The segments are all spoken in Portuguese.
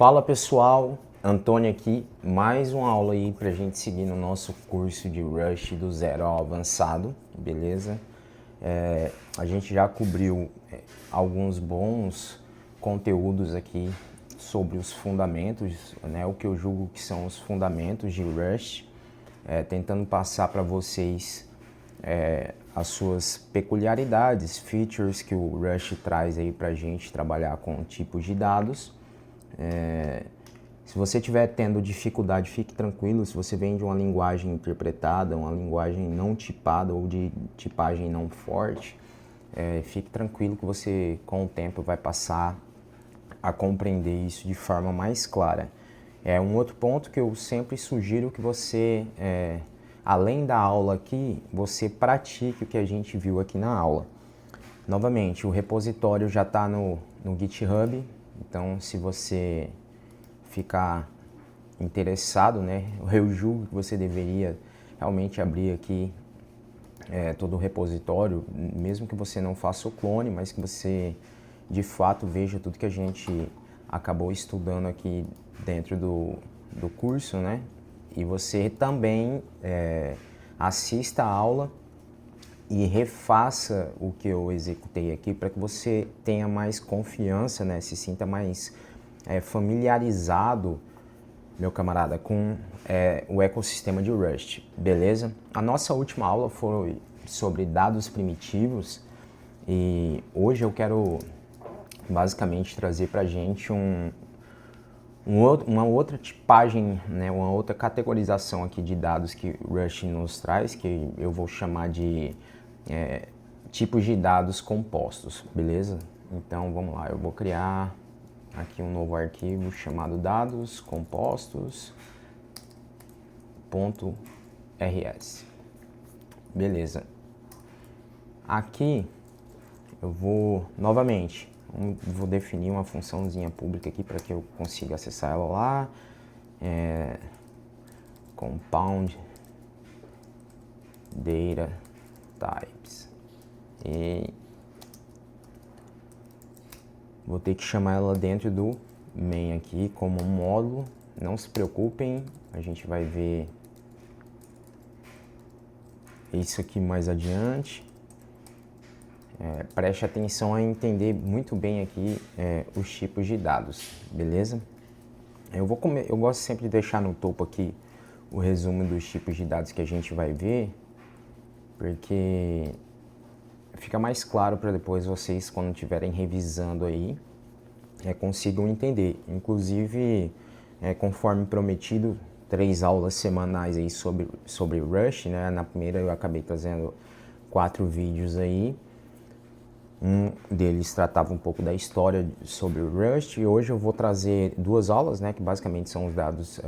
Fala pessoal, Antônio aqui, mais uma aula aí pra gente seguir no nosso curso de Rush do zero ao avançado, beleza? A gente já cobriu alguns bons conteúdos aqui sobre os fundamentos, né? O que eu julgo que são os fundamentos de Rush, tentando passar para vocês as suas peculiaridades, features que o Rush traz aí pra gente trabalhar com tipos de dados. Se você estiver tendo dificuldade, fique tranquilo. Se você vem de uma linguagem interpretada, uma linguagem não tipada ou de tipagem não forte, fique tranquilo que você, com o tempo, vai passar a compreender isso de forma mais clara. Um outro ponto que eu sempre sugiro que você, além da aula aqui, você pratique o que a gente viu aqui na aula. Novamente, o repositório já está no GitHub, então se você ficar interessado, né, eu julgo que você deveria realmente abrir aqui todo o repositório, mesmo que você não faça o clone, mas que você de fato veja tudo que a gente acabou estudando aqui dentro do curso, né, e você também assista a aula e refaça o que eu executei aqui para que você tenha mais confiança, né? Se sinta mais familiarizado, meu camarada, com o ecossistema de Rust, beleza? A nossa última aula foi sobre dados primitivos e hoje eu quero basicamente trazer para a gente uma outra tipagem, né? Uma outra categorização aqui de dados que Rust nos traz, que eu vou chamar de tipos de dados compostos, beleza? Então vamos lá, eu vou criar aqui um novo arquivo chamado dados compostos.rs. Beleza. Aqui eu vou novamente vou definir uma funçãozinha pública aqui para que eu consiga acessar ela lá. Compound data types. E vou ter que chamar ela dentro do main aqui como um módulo. Não se preocupem, a gente vai ver isso aqui mais adiante. Preste atenção a entender muito bem aqui os tipos de dados, beleza? Eu gosto sempre de deixar no topo aqui o resumo dos tipos de dados que a gente vai ver, porque fica mais claro para depois vocês, quando estiverem revisando aí, consigam entender. Inclusive, conforme prometido, 3 aulas semanais aí sobre Rush, né? Na primeira eu acabei trazendo 4 vídeos aí. Um deles tratava um pouco da história sobre o Rust e hoje eu vou trazer 2 aulas, né, que basicamente são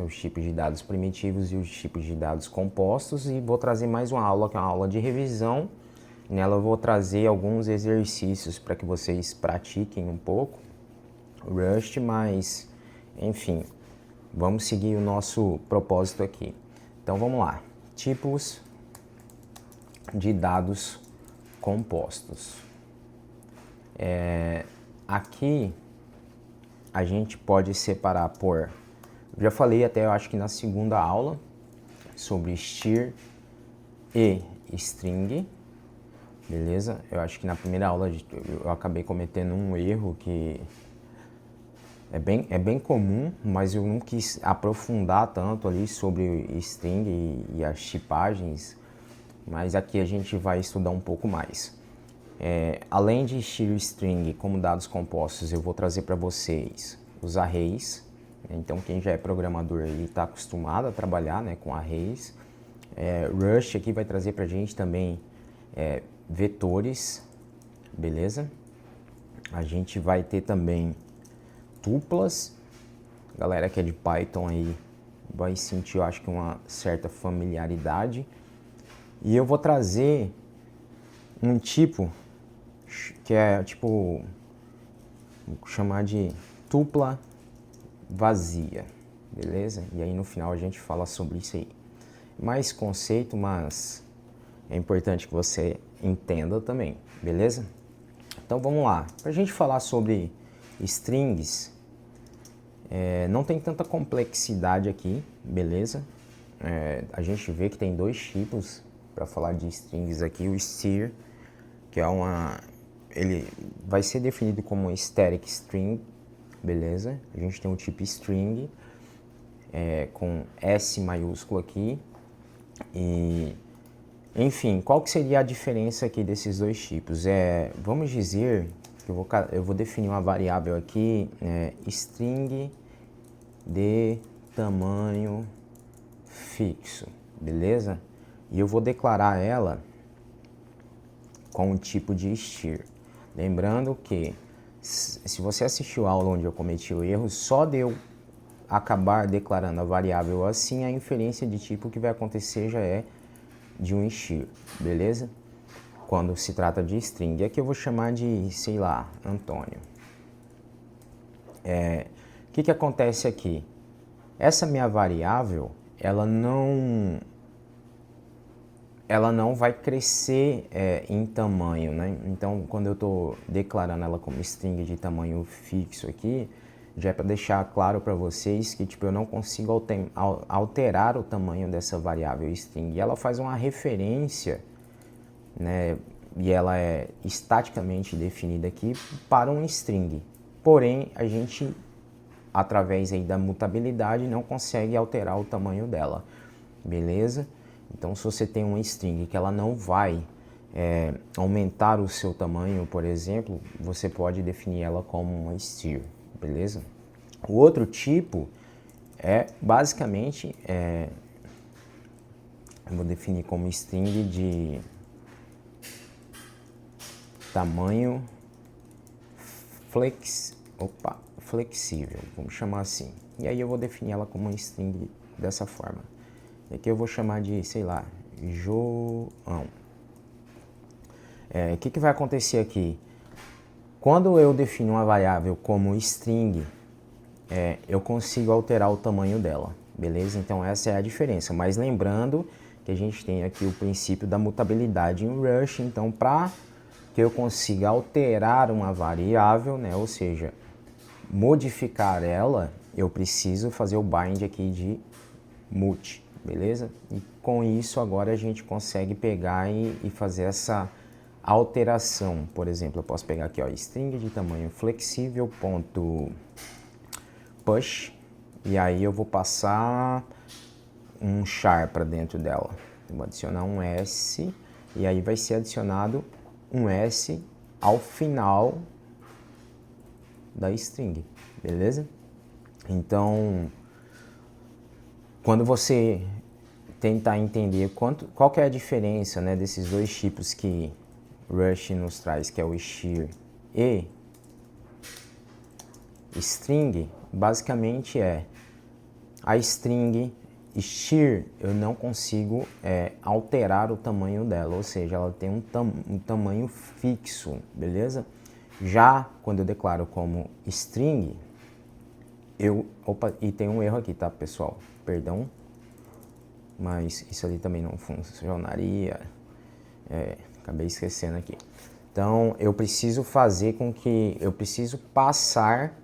os tipos de dados primitivos e os tipos de dados compostos, e vou trazer mais uma aula, que é uma aula de revisão. Nela eu vou trazer alguns exercícios para que vocês pratiquem um pouco o Rust, mas enfim, vamos seguir o nosso propósito aqui. Então vamos lá, tipos de dados compostos. Aqui a gente pode separar por, já falei até eu acho que na segunda aula sobre str e string, beleza? Eu acho que na primeira aula eu acabei cometendo um erro que é bem comum, mas eu não quis aprofundar tanto ali sobre string e as tipagens, mas aqui a gente vai estudar um pouco mais. Além de str e string como dados compostos, eu vou trazer para vocês os arrays. Então quem já é programador aí está acostumado a trabalhar, né, com arrays. Rush aqui vai trazer para a gente também vetores, beleza? A gente vai ter também tuplas. Galera que é de Python aí vai sentir, eu acho que uma certa familiaridade. E eu vou trazer um tipo que é tipo, vou chamar de tupla vazia, beleza? E aí no final a gente fala sobre isso aí. Mais conceito, mas é importante que você entenda também, beleza? Então vamos lá. Para a gente falar sobre strings, Não tem tanta complexidade aqui, beleza? A gente vê que tem dois tipos para falar de strings aqui, o steer, que é ele vai ser definido como um static string, beleza? A gente tem o tipo string, com S maiúsculo aqui, e enfim, qual que seria a diferença aqui desses dois tipos? Vamos dizer que eu vou definir uma variável aqui, string de tamanho fixo, beleza? E eu vou declarar ela com o tipo de steer. Lembrando que, se você assistiu a aula onde eu cometi o erro, só de eu acabar declarando a variável assim, a inferência de tipo que vai acontecer já é de um steer, beleza? Quando se trata de string. E aqui eu vou chamar de, sei lá, Antônio. O que acontece aqui? Essa minha variável, ela não vai crescer em tamanho, né? Então, quando eu estou declarando ela como string de tamanho fixo aqui, já é para deixar claro para vocês que tipo, eu não consigo alterar o tamanho dessa variável string. E ela faz uma referência, né? E ela é estaticamente definida aqui para um string. Porém, a gente, através aí da mutabilidade, não consegue alterar o tamanho dela, beleza? Então, se você tem uma string que ela não vai aumentar o seu tamanho, por exemplo, você pode definir ela como uma steer, beleza? O outro tipo basicamente, eu vou definir como string de tamanho flexível, vamos chamar assim. E aí eu vou definir ela como uma string dessa forma. E aqui eu vou chamar de, sei lá, João. O que vai acontecer aqui? Quando eu defino uma variável como string, eu consigo alterar o tamanho dela, beleza? Então essa é a diferença. Mas lembrando que a gente tem aqui o princípio da mutabilidade em Rush. Então, para que eu consiga alterar uma variável, né, ou seja, modificar ela, eu preciso fazer o bind aqui de mut, beleza? E com isso agora a gente consegue pegar e fazer essa alteração. Por exemplo, eu posso pegar aqui, ó, string de tamanho flexível ponto push, e aí eu vou passar um char para dentro dela. Eu vou adicionar um s, e aí vai ser adicionado um s ao final da string, beleza? Então, quando você tentar entender qual que é a diferença, né, desses dois tipos que Rush nos traz, que é o steer e string, basicamente a string steer, eu não consigo alterar o tamanho dela, ou seja, ela tem um tamanho fixo, beleza? Já quando eu declaro como string, e tem um erro aqui, tá, pessoal? Perdão, mas isso ali também não funcionaria, acabei esquecendo aqui. Então, eu preciso passar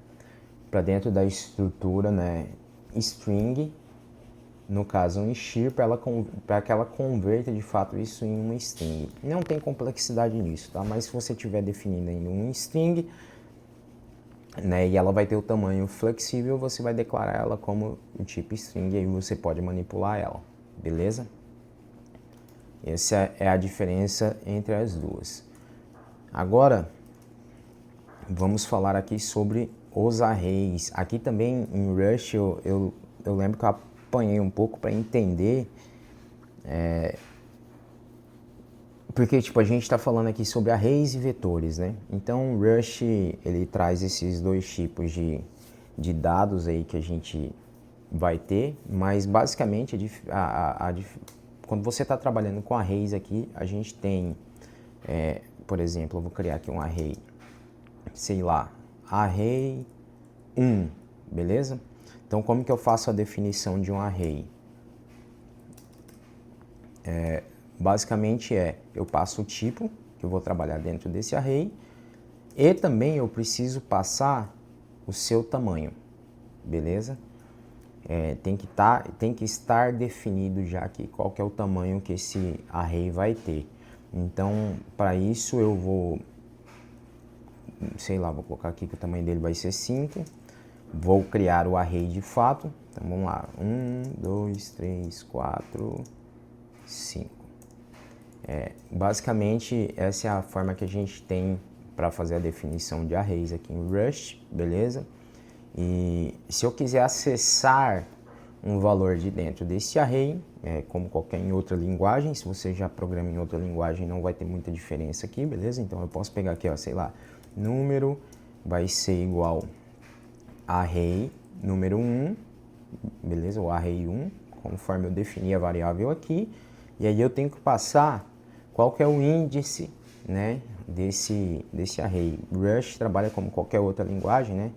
para dentro da estrutura, né, string, no caso um steer, para que ela converta de fato isso em uma string. Não tem complexidade nisso, tá? Mas se você estiver definindo em um string, né, e ela vai ter o tamanho flexível, você vai declarar ela como o tipo string, e aí você pode manipular ela, beleza? Essa é a diferença entre as duas. Agora, vamos falar aqui sobre os arrays. Aqui também em Rush eu lembro que eu apanhei um pouco para entender, porque tipo, a gente está falando aqui sobre arrays e vetores, né? Então o Rush ele traz esses dois tipos de dados aí que a gente vai ter, mas basicamente quando você está trabalhando com arrays aqui, a gente tem, por exemplo, eu vou criar aqui um array, sei lá, array 1, beleza? Então, como que eu faço a definição de um array? Basicamente eu passo o tipo que eu vou trabalhar dentro desse array e também eu preciso passar o seu tamanho, beleza? Tem que estar definido já aqui qual que é o tamanho que esse array vai ter. Então, para isso eu vou, sei lá, vou colocar aqui que o tamanho dele vai ser 5. Vou criar o array de fato. Então, vamos lá. 1, 2, 3, 4, 5. Basicamente, essa é a forma que a gente tem para fazer a definição de arrays aqui em Rust, beleza? E se eu quiser acessar um valor de dentro desse array, como qualquer em outra linguagem, se você já programa em outra linguagem não vai ter muita diferença aqui, beleza? Então eu posso pegar aqui, ó, sei lá, número vai ser igual array número 1, beleza? O array 1, conforme eu defini a variável aqui, e aí eu tenho que passar qual que é o índice, né, desse array. Rust trabalha como qualquer outra linguagem, né?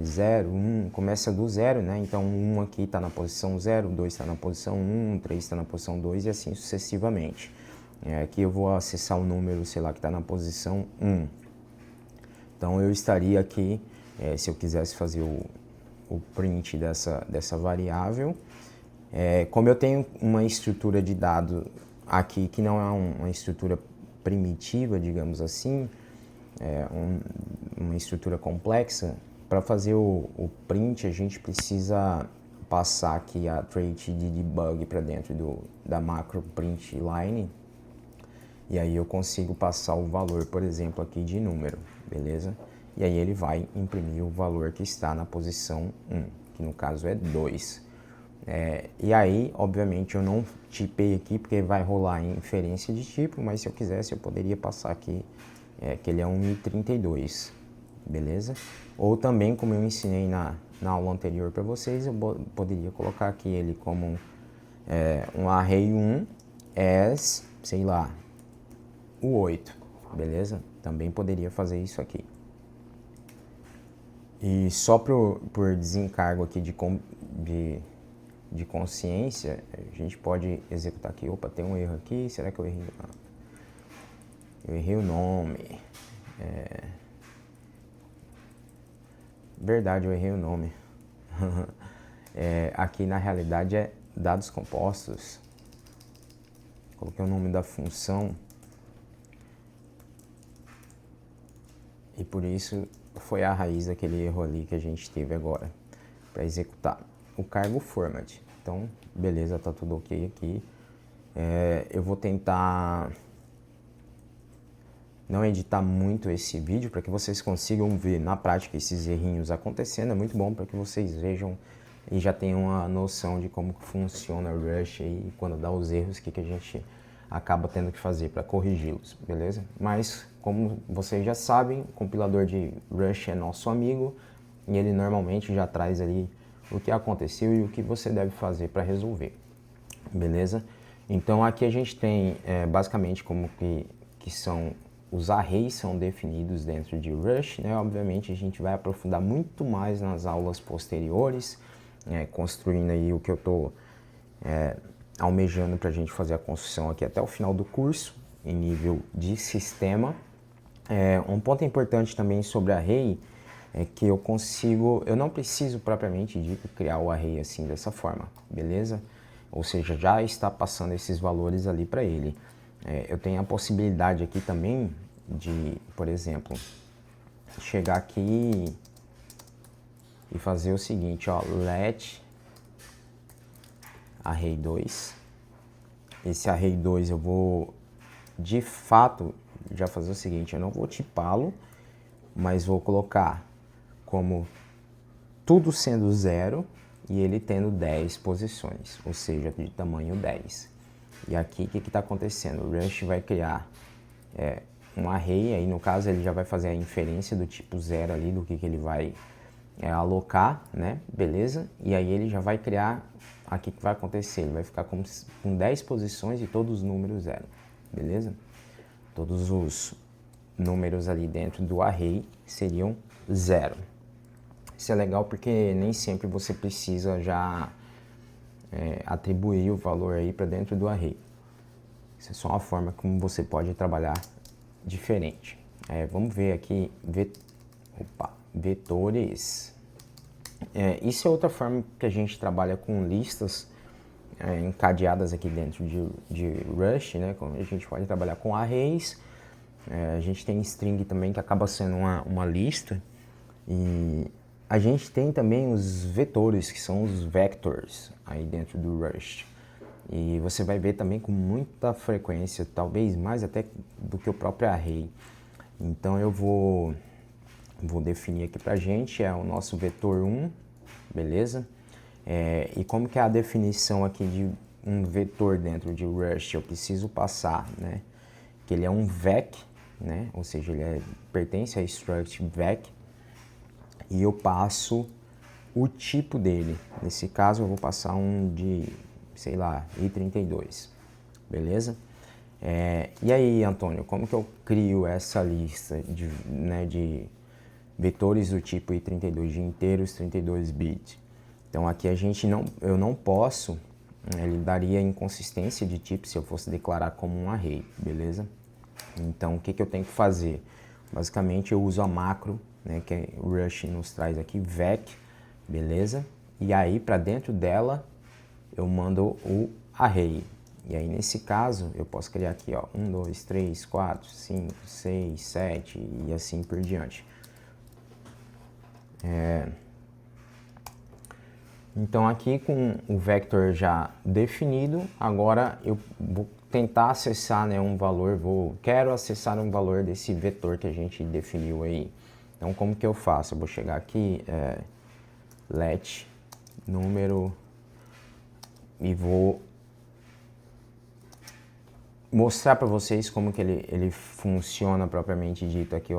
0, 1, começa do 0, né? Então 1 aqui está na posição 0, 2 está na posição 1, 3 está na posição 2 e assim sucessivamente. Aqui eu vou acessar o número, sei lá, que está na posição 1. Então eu estaria aqui, se eu quisesse fazer o print dessa variável, como eu tenho uma estrutura de dado aqui que não é uma estrutura primitiva, digamos assim, uma estrutura complexa, para fazer o print a gente precisa passar aqui a trait de debug para dentro da macro print line, e aí eu consigo passar o valor, por exemplo, aqui de número, beleza? E aí ele vai imprimir o valor que está na posição 1, que no caso é 2. E aí, obviamente, eu não tipei aqui porque vai rolar em inferência de tipo, mas se eu quisesse eu poderia passar aqui que ele é 1,32, beleza? Ou também, como eu ensinei na aula anterior para vocês, eu poderia colocar aqui ele como um array 1 as, sei lá, o 8, beleza? Também poderia fazer isso aqui. E só por desencargo aqui de consciência, a gente pode executar aqui. Opa, tem um erro aqui, será que eu errei? Eu errei o nome. Verdade, eu errei o nome. Aqui na realidade é dados compostos. Coloquei o nome da função. E por isso foi a raiz daquele erro ali que a gente teve agora para executar o cargo format. Então, beleza, tá tudo ok aqui. Eu vou tentar não editar muito esse vídeo para que vocês consigam ver na prática esses errinhos acontecendo. É muito bom para que vocês vejam e já tenham uma noção de como funciona o Rust e quando dá os erros, o que a gente acaba tendo que fazer para corrigi-los, beleza? Mas, como vocês já sabem, o compilador de Rust é nosso amigo e ele normalmente já traz ali o que aconteceu e o que você deve fazer para resolver, beleza? Então aqui a gente tem basicamente como que são os arrays são definidos dentro de Rust, né? Obviamente a gente vai aprofundar muito mais nas aulas posteriores, construindo aí o que eu estou almejando para a gente fazer a construção aqui até o final do curso, em nível de sistema. Um ponto importante também sobre array é que eu não preciso propriamente dito criar o array assim dessa forma, beleza? Ou seja, já está passando esses valores ali para ele. Eu tenho a possibilidade aqui também de, por exemplo, chegar aqui e fazer o seguinte, ó, let array 2. Esse array 2 eu vou, de fato, já fazer o seguinte, eu não vou tipá-lo, mas vou colocar como tudo sendo 0 e ele tendo 10 posições, ou seja, de tamanho 10. E aqui, o que está acontecendo? O Rust vai criar um array, aí no caso ele já vai fazer a inferência do tipo 0 ali, do que ele vai alocar, né? Beleza? E aí ele já vai criar, aqui que vai acontecer, ele vai ficar com 10 posições e todos os números 0, beleza? Todos os números ali dentro do array seriam 0. Isso é legal porque nem sempre você precisa já atribuir o valor aí para dentro do array. Isso é só uma forma como você pode trabalhar diferente. Vamos ver aqui, vetores. Isso é outra forma que a gente trabalha com listas encadeadas aqui dentro de Rush, né? A gente pode trabalhar com arrays, a gente tem string também que acaba sendo uma lista, e a gente tem também os vetores, que são os vectors aí dentro do Rush. E você vai ver também com muita frequência, talvez mais até do que o próprio array. Então eu vou definir aqui pra gente, é o nosso vetor 1, beleza? E como que é a definição aqui de um vetor dentro de Rush? Eu preciso passar, né, que ele é um vec, né, ou seja, ele pertence a struct vec, e eu passo o tipo dele. Nesse caso eu vou passar um de, sei lá, i32, beleza? E aí, Antônio, como que eu crio essa lista de vetores do tipo i32, de inteiros 32 bits? Então aqui eu não posso, ele daria inconsistência de tipo se eu fosse declarar como um array, beleza? Então o que eu tenho que fazer? Basicamente eu uso a macro, né, que o Rush nos traz aqui, vec, beleza? E aí para dentro dela eu mando o array. E aí nesse caso eu posso criar aqui, ó, 1, 2, 3, 4, 5, 6, 7 e assim por diante. Então aqui com o vector já definido, agora eu vou tentar acessar, né, um valor, quero acessar um valor desse vetor que a gente definiu aí. Então como que eu faço? Eu vou chegar aqui, let número, e vou mostrar para vocês como que ele funciona propriamente dito aqui,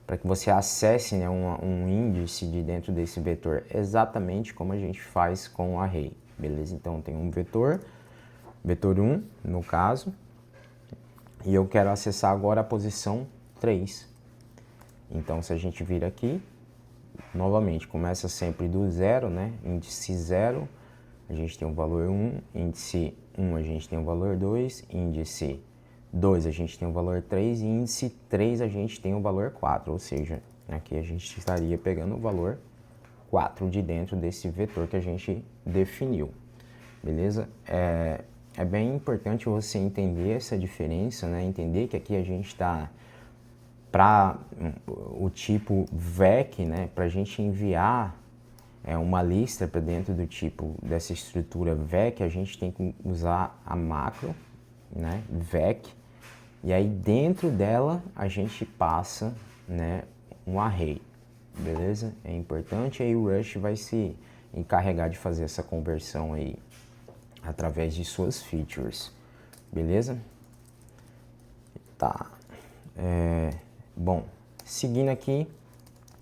para que você acesse, né, um índice de dentro desse vetor, exatamente como a gente faz com o array, beleza? Então tem um vetor 1 no caso, e eu quero acessar agora a posição 3. Então se a gente vir aqui, novamente, começa sempre do 0, né? Índice 0, a gente tem o valor 1, índice 1 a gente tem o valor 2, índice 2 a gente tem o valor 3 e índice 3 a gente tem o valor 4, ou seja, aqui a gente estaria pegando o valor 4 de dentro desse vetor que a gente definiu, beleza? É bem importante você entender essa diferença, né? Entender que aqui a gente está para o tipo vec, né? Para a gente enviar uma lista para dentro do tipo dessa estrutura vec, a gente tem que usar a macro, né? Vec, e aí dentro dela a gente passa, né, um array, beleza? É importante, aí o Rush vai se encarregar de fazer essa conversão aí através de suas features, beleza? Tá. Bom, seguindo aqui,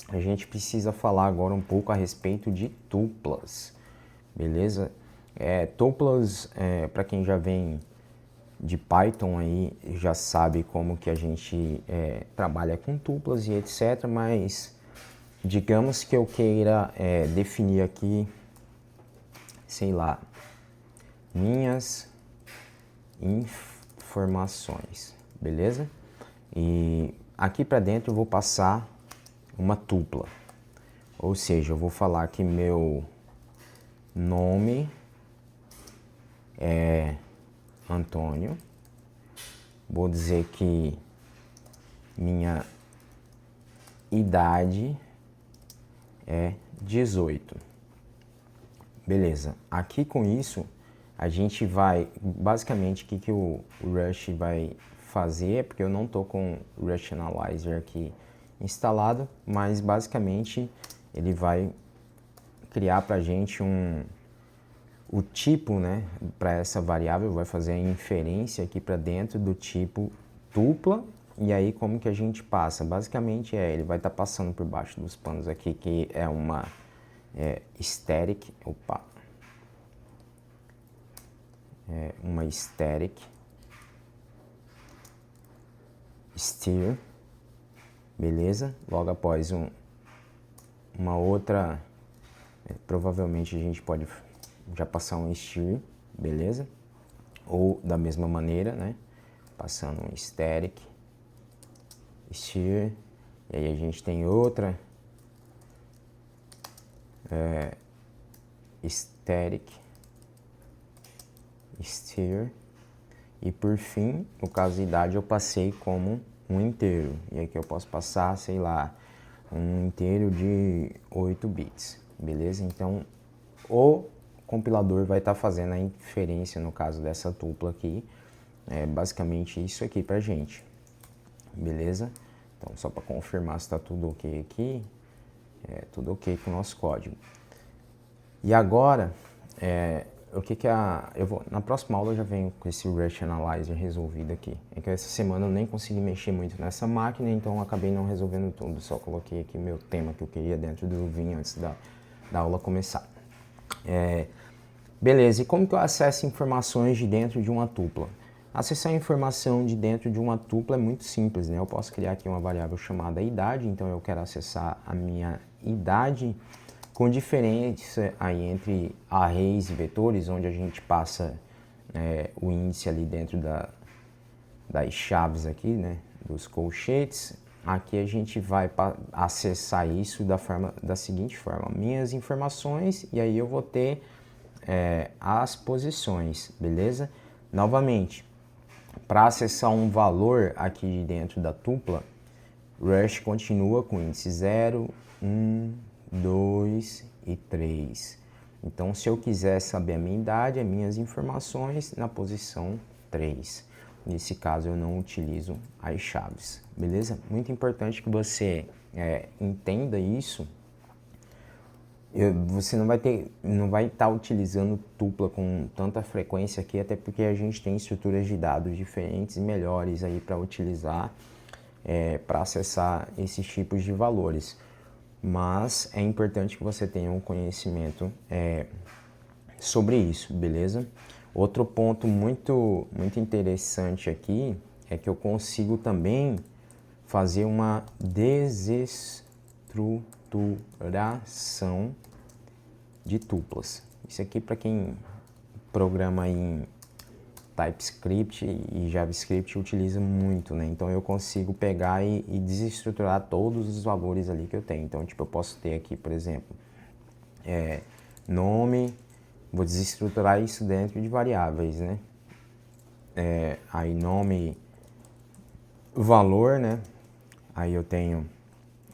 a gente precisa falar agora um pouco a respeito de tuplas, beleza? Tuplas, para quem já vem de Python aí, já sabe como que a gente trabalha com tuplas e etc, mas digamos que eu queira definir aqui, sei lá, minhas informações, beleza? E aqui para dentro eu vou passar uma tupla, ou seja, eu vou falar que meu nome é Antônio, vou dizer que minha idade é 18. Beleza, aqui com isso a gente vai, basicamente o que o Rush vai fazer, porque eu não estou com o Rush Analyzer aqui instalado, mas basicamente ele vai criar para a gente o tipo, né, para essa variável, vai fazer a inferência aqui para dentro do tipo tupla. E aí como que a gente passa? Basicamente ele vai estar passando por baixo dos panos aqui, que é uma static, uma static steer, beleza? Logo após uma outra, provavelmente a gente pode já passar um steer, beleza? Ou da mesma maneira, né? Passando um static steer, e aí a gente tem outra static, steer, e por fim, no caso de idade, eu passei como um inteiro. E aqui eu posso passar, sei lá, um inteiro de 8 bits, beleza? Então, o compilador vai estar fazendo a inferência, no caso dessa tupla aqui, basicamente isso aqui pra gente, beleza? Então, só para confirmar se está tudo ok aqui, tudo ok com o nosso código. E agora, na próxima aula eu já venho com esse Rush Analyzer resolvido aqui. É que essa semana eu nem consegui mexer muito nessa máquina, então eu acabei não resolvendo tudo. Só coloquei aqui meu tema que eu queria dentro do Vim antes da aula começar. Beleza, e como que eu acesso informações de dentro de uma tupla? Acessar a informação de dentro de uma tupla é muito simples, né? Eu posso criar aqui uma variável chamada idade, então eu quero acessar a minha idade com diferença aí entre arrays e vetores, onde a gente passa o índice ali dentro das chaves aqui, né? Dos colchetes. Aqui a gente vai acessar isso da seguinte forma, minhas informações, e aí eu vou ter as posições, beleza? Novamente, para acessar um valor aqui dentro da tupla, Rush continua com índice 0, 1, 2 e 3. Então, se eu quiser saber a minha idade, as minhas informações na posição 3. Nesse caso, eu não utilizo as chaves, beleza? Muito importante que você entenda isso. Você não vai estar utilizando tupla com tanta frequência aqui, até porque a gente tem estruturas de dados diferentes e melhores aí para utilizar, para acessar esses tipos de valores. Mas é importante que você tenha um conhecimento sobre isso, beleza? Outro ponto muito interessante aqui é que eu consigo também fazer uma desestruturação de tuplas. Isso aqui para quem programa em TypeScript e JavaScript utiliza muito, né? Então eu consigo pegar e desestruturar todos os valores ali que eu tenho. Então, tipo, eu posso ter aqui, por exemplo, nome, vou desestruturar isso dentro de variáveis, né? Aí nome, valor, né? Aí eu tenho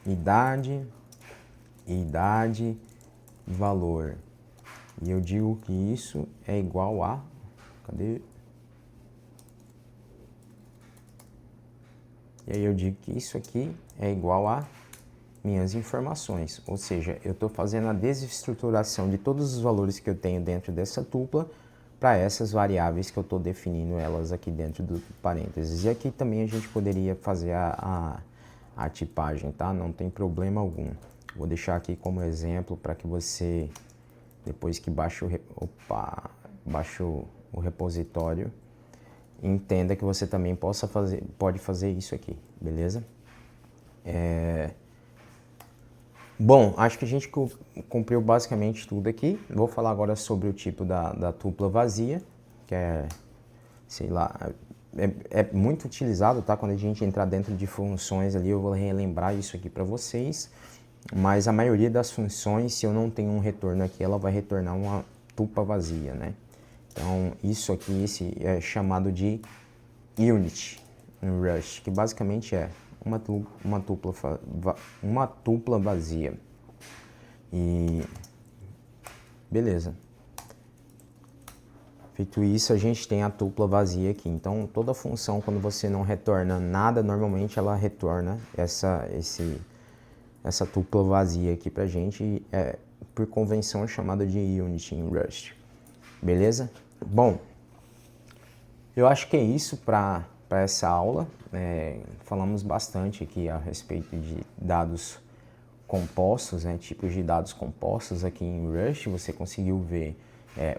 idade, valor. E eu digo que isso é igual a... Cadê? E aí eu digo que isso aqui é igual a minhas informações. Ou seja, eu estou fazendo a desestruturação de todos os valores que eu tenho dentro dessa tupla para essas variáveis que eu estou definindo elas aqui dentro do parênteses. E aqui também a gente poderia fazer a tipagem, tá? Não tem problema algum. Vou deixar aqui como exemplo para que você, depois que baixa o repositório, entenda que você também pode fazer isso aqui, beleza? Bom, acho que a gente cumpriu basicamente tudo aqui. Vou falar agora sobre o tipo da tupla vazia, que sei lá, é muito utilizado, tá? Quando a gente entrar dentro de funções ali, eu vou relembrar isso aqui para vocês. Mas a maioria das funções, se eu não tenho um retorno aqui, ela vai retornar uma tupla vazia, né? Então, isso aqui é chamado de unit no Rush, que basicamente é uma tupla vazia. E beleza. Feito isso, a gente tem a tupla vazia aqui. Então, toda função, quando você não retorna nada, normalmente ela retorna essa tupla vazia aqui pra gente, por convenção, é chamada de unit em Rust. Beleza? Bom, eu acho que é isso para essa aula. Falamos bastante aqui a respeito de dados compostos, né, tipos de dados compostos aqui em Rust. Você conseguiu ver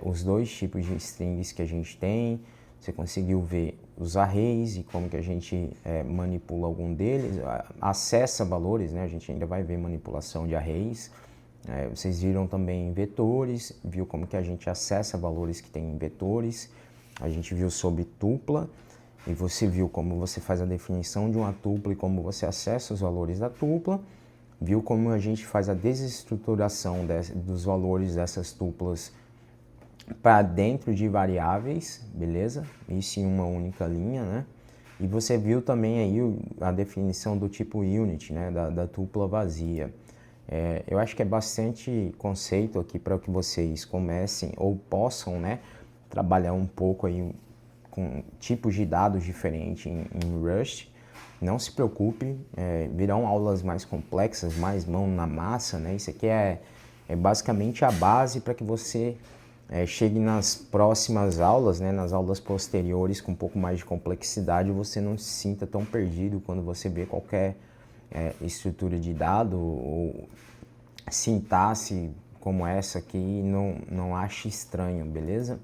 os dois tipos de strings que a gente tem, você conseguiu ver os arrays e como que a gente manipula algum deles, acessa valores, né, a gente ainda vai ver manipulação de arrays. Vocês viram também vetores, viu como que a gente acessa valores que tem em vetores, a gente viu sobre tupla, e você viu como você faz a definição de uma tupla e como você acessa os valores da tupla. viu como a gente faz a desestruturação dos valores dessas tuplas para dentro de variáveis, beleza? Isso em uma única linha, né? E você viu também aí a definição do tipo unit, né? Da tupla vazia. Eu acho que é bastante conceito aqui para que vocês comecem ou possam, né, trabalhar um pouco aí com tipos de dados diferentes em Rust. Não se preocupe, virão aulas mais complexas, mais mão na massa, né? Isso aqui é basicamente a base para que você chegue nas próximas aulas, né, nas aulas posteriores com um pouco mais de complexidade, você não se sinta tão perdido quando você vê qualquer estrutura de dado ou sintaxe como essa aqui, não ache estranho, beleza?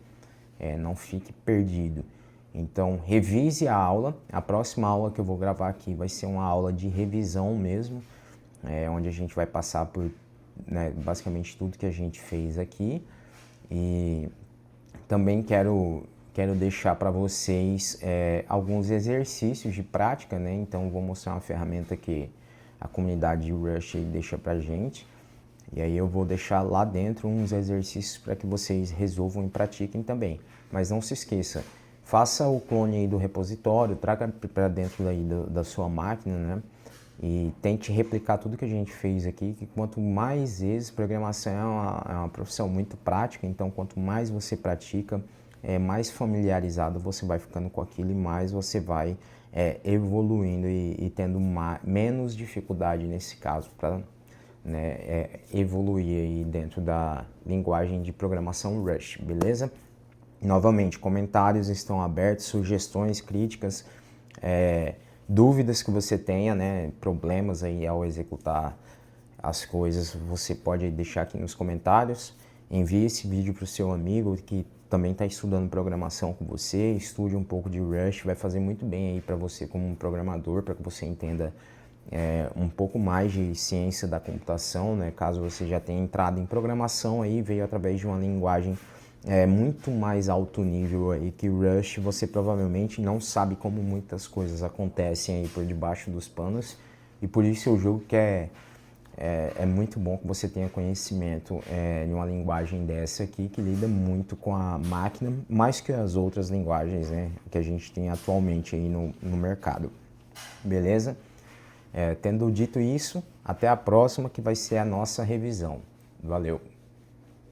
Não fique perdido. Então, revise a aula. A próxima aula que eu vou gravar aqui vai ser uma aula de revisão mesmo, onde a gente vai passar por, né, basicamente tudo que a gente fez aqui. E também quero deixar para vocês alguns exercícios de prática, né? Então, vou mostrar uma ferramenta que a comunidade de Rush deixa para gente. E aí eu vou deixar lá dentro uns exercícios para que vocês resolvam e pratiquem também. Mas não se esqueça, faça o clone aí do repositório, traga para dentro aí da sua máquina, né? E tente replicar tudo que a gente fez aqui, que quanto mais vezes, programação é uma profissão muito prática, então quanto mais você pratica, mais familiarizado você vai ficando com aquilo e mais você vai evoluindo e tendo menos dificuldade nesse caso para, né, evoluir aí dentro da linguagem de programação Rush, beleza? Novamente, comentários estão abertos, sugestões, críticas, dúvidas que você tenha, né, problemas aí ao executar as coisas, você pode deixar aqui nos comentários. Envie esse vídeo para o seu amigo que também está estudando programação com você, estude um pouco de Rush, vai fazer muito bem aí para você como um programador, para que você entenda um pouco mais de ciência da computação, né? Caso você já tenha entrado em programação aí, veio através de uma linguagem muito mais alto nível aí que Rush, você provavelmente não sabe como muitas coisas acontecem aí por debaixo dos panos, e por isso eu julgo que é muito bom que você tenha conhecimento de uma linguagem dessa aqui, que lida muito com a máquina, mais que as outras linguagens, né, que a gente tem atualmente aí no mercado. Beleza? Tendo dito isso, até a próxima, que vai ser a nossa revisão. Valeu!